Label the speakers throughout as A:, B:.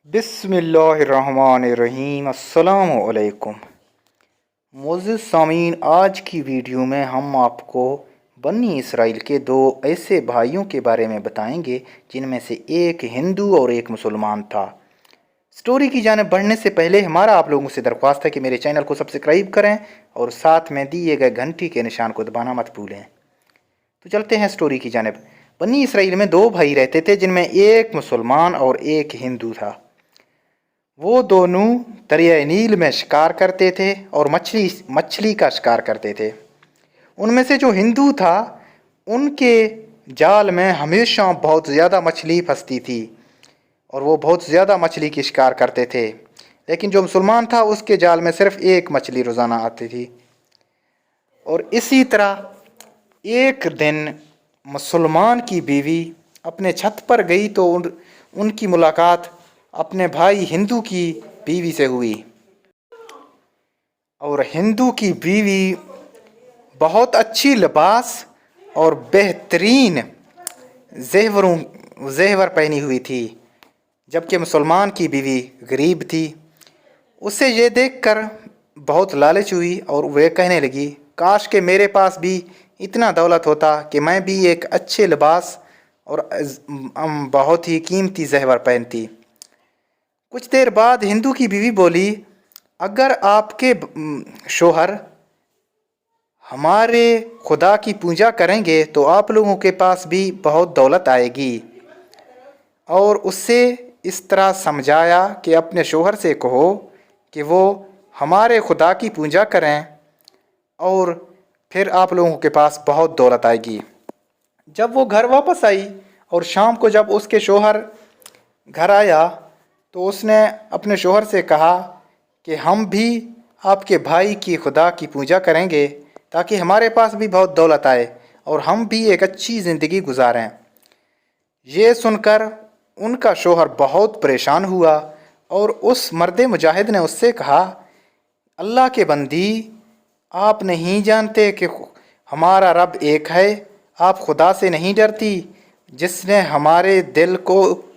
A: बिस्मिल्लाहिर्रहमानिर्रहीम। अस्सलामुअलैकुम। मोअज़्ज़िज़ सामीन, आज की वीडियो में हम आपको बनी इसराइल के दो ऐसे भाइयों के बारे में बताएंगे जिनमें से एक हिंदू और एक मुसलमान था। स्टोरी की जानिब बढ़ने से पहले हमारा आप लोगों से दरख्वास्त है कि मेरे चैनल को सब्सक्राइब करें और साथ में दिए गए घंटी के निशान को दबाना मत भूलें। तो चलते हैं स्टोरी की जानिब। बनी इसराइल में दो भाई रहते थे जिनमें एक मुसलमान और एक हिंदू था। वो दोनों दरियाए नील में शिकार करते थे और मछली का शिकार करते थे। उनमें से जो हिंदू था उनके जाल में हमेशा बहुत ज़्यादा मछली फंसती थी और वो बहुत ज़्यादा मछली की शिकार करते थे। लेकिन जो मुसलमान था उसके जाल में सिर्फ़ एक मछली रोज़ाना आती थी। और इसी तरह एक दिन मुसलमान की बीवी अपने छत पर गई तो उनकी मुलाकात अपने भाई हिंदू की बीवी से हुई। और हिंदू की बीवी बहुत अच्छी लिबास और बेहतरीन जेवर पहनी हुई थी, जबकि मुसलमान की बीवी गरीब थी। उसे ये देखकर बहुत लालच हुई और वह कहने लगी, काश के मेरे पास भी इतना दौलत होता कि मैं भी एक अच्छे लिबास और बहुत ही कीमती जेवर पहनती। कुछ देर बाद हिंदू की बीवी बोली, अगर आपके शोहर हमारे खुदा की पूजा करेंगे तो आप लोगों के पास भी बहुत दौलत आएगी। और उससे इस तरह समझाया कि अपने शोहर से कहो कि वो हमारे खुदा की पूजा करें और फिर आप लोगों के पास बहुत दौलत आएगी। जब वो घर वापस आई और शाम को जब उसके शोहर घर आया तो उसने अपने शोहर से कहा कि हम भी आपके भाई की खुदा की पूजा करेंगे ताकि हमारे पास भी बहुत दौलत आए और हम भी एक अच्छी ज़िंदगी गुजारें। ये सुनकर उनका शोहर बहुत परेशान हुआ और उस मर्द मुजाहिद ने उससे कहा, अल्लाह के बंदी, आप नहीं जानते कि हमारा रब एक है? आप खुदा से नहीं डरती जिसने हमारे दिल को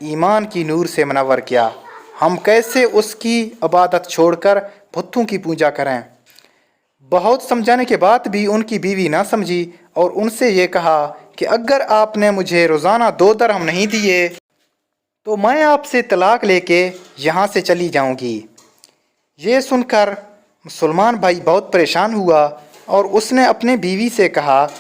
A: ईमान की नूर से मनव्वर किया? हम कैसे उसकी इबादत छोड़कर बुतों की पूजा करें? बहुत समझाने के बाद भी उनकी बीवी ना समझी और उनसे ये कहा कि अगर आपने मुझे रोज़ाना 2 दरहम नहीं दिए तो मैं आपसे तलाक लेके यहाँ से चली जाऊँगी। ये सुनकर मुसलमान भाई बहुत परेशान हुआ और उसने अपने बीवी से कहा,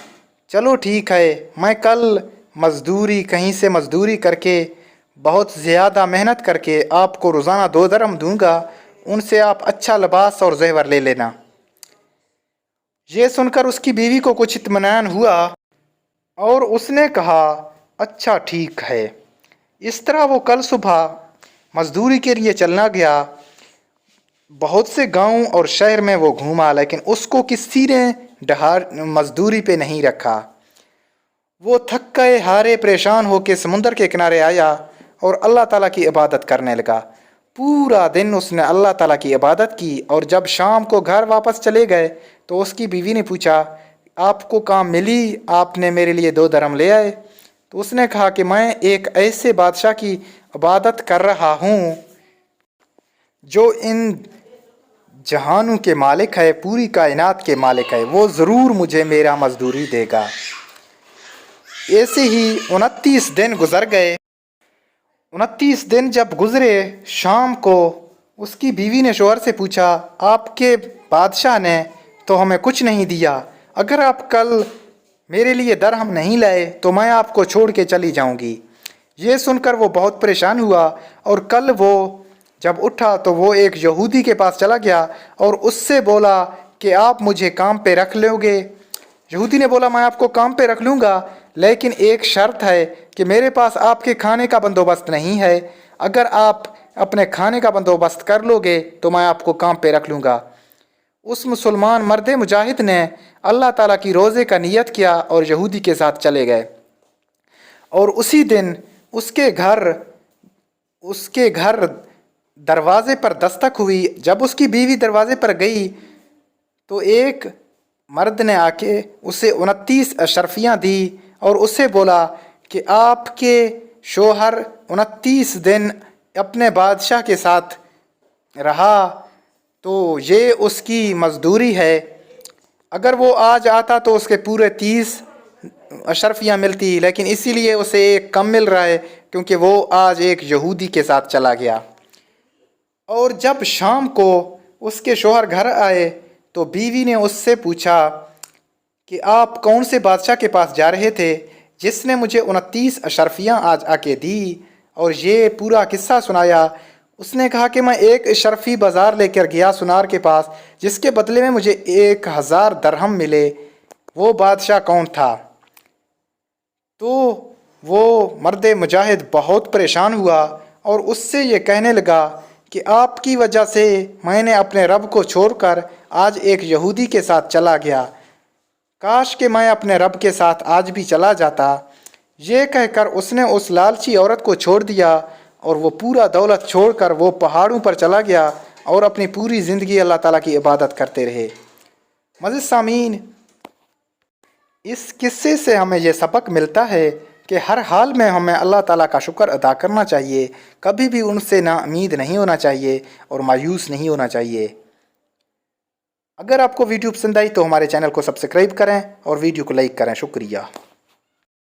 A: चलो ठीक है, मैं कल कहीं से मज़दूरी करके बहुत ज़्यादा मेहनत करके आपको रोज़ाना 2 दरहम दूँगा, उनसे आप अच्छा लिबास और जेवर ले लेना। ये सुनकर उसकी बीवी को कुछ इत्मीनान हुआ और उसने कहा, अच्छा ठीक है। इस तरह वो कल सुबह मज़दूरी के लिए चलना गया। बहुत से गांव और शहर में वो घूमा लेकिन उसको किसी ने मज़दूरी पे नहीं रखा। वो थक गए हारे परेशान होकर समुंदर के किनारे आया और अल्लाह ताला की इबादत करने लगा। पूरा दिन उसने अल्लाह ताला की इबादत की और जब शाम को घर वापस चले गए तो उसकी बीवी ने पूछा, आपको काम मिली? आपने मेरे लिए 2 दरहम ले आए? तो उसने कहा कि मैं एक ऐसे बादशाह की इबादत कर रहा हूँ जो इन जहानों के मालिक है, पूरी कायनात के मालिक है, वो ज़रूर मुझे मेरा मज़दूरी देगा। ऐसे ही 29 दिन गुजर गए। 29 दिन जब गुजरे, शाम को उसकी बीवी ने शोहर से पूछा, आपके बादशाह ने तो हमें कुछ नहीं दिया, अगर आप कल मेरे लिए दरहम नहीं लाए तो मैं आपको छोड़ के चली जाऊंगी। ये सुनकर वो बहुत परेशान हुआ और कल वो जब उठा तो वो एक यहूदी के पास चला गया और उससे बोला कि आप मुझे काम पे रख लोगे? यहूदी ने बोला, मैं आपको काम पे रख लूँगा लेकिन एक शर्त है कि मेरे पास आपके खाने का बंदोबस्त नहीं है। अगर आप अपने खाने का बंदोबस्त कर लोगे तो मैं आपको काम पे रख लूँगा। उस मुसलमान मर्द मुजाहिद ने अल्लाह ताला की रोज़े का नियत किया और यहूदी के साथ चले गए। और उसी दिन उसके घर दरवाज़े पर दस्तक हुई। जब उसकी बीवी दरवाज़े पर गई तो एक मर्द ने आके उसे 29 अशरफियाँ दी और उससे बोला कि आपके शोहर 29 दिन अपने बादशाह के साथ रहा तो ये उसकी मजदूरी है। अगर वो आज आता तो उसके पूरे 30 अशरफियाँ मिलती, लेकिन इसीलिए उसे एक कम मिल रहा है क्योंकि वो आज एक यहूदी के साथ चला गया। और जब शाम को उसके शौहर घर आए तो बीवी ने उससे पूछा कि आप कौन से बादशाह के पास जा रहे थे जिसने मुझे 29 अशरफियाँ आज आके दी, और ये पूरा किस्सा सुनाया। उसने कहा कि मैं एक अशरफी बाज़ार लेकर गया सुनार के पास, जिसके बदले में मुझे 1000 दरहम मिले। वो बादशाह कौन था? तो वो मर्द मुजाहिद बहुत परेशान हुआ और उससे ये कहने लगा कि आपकी वजह से मैंने अपने रब को छोड़कर आज एक यहूदी के साथ चला गया। काश कि मैं अपने रब के साथ आज भी चला जाता। ये कहकर उसने उस लालची औरत को छोड़ दिया और वो पूरा दौलत छोड़कर वो पहाड़ों पर चला गया और अपनी पूरी ज़िंदगी अल्लाह ताला की इबादत करते रहे। मज़ीद सामीन, इस किस्से से हमें यह सबक मिलता है कि हर हाल में हमें अल्लाह ताला का शुक्र अदा करना चाहिए, कभी भी उनसे नाउम्मीद नहीं होना चाहिए और मायूस नहीं होना चाहिए। अगर आपको वीडियो पसंद आई तो हमारे चैनल को सब्सक्राइब करें और वीडियो को लाइक करें। शुक्रिया।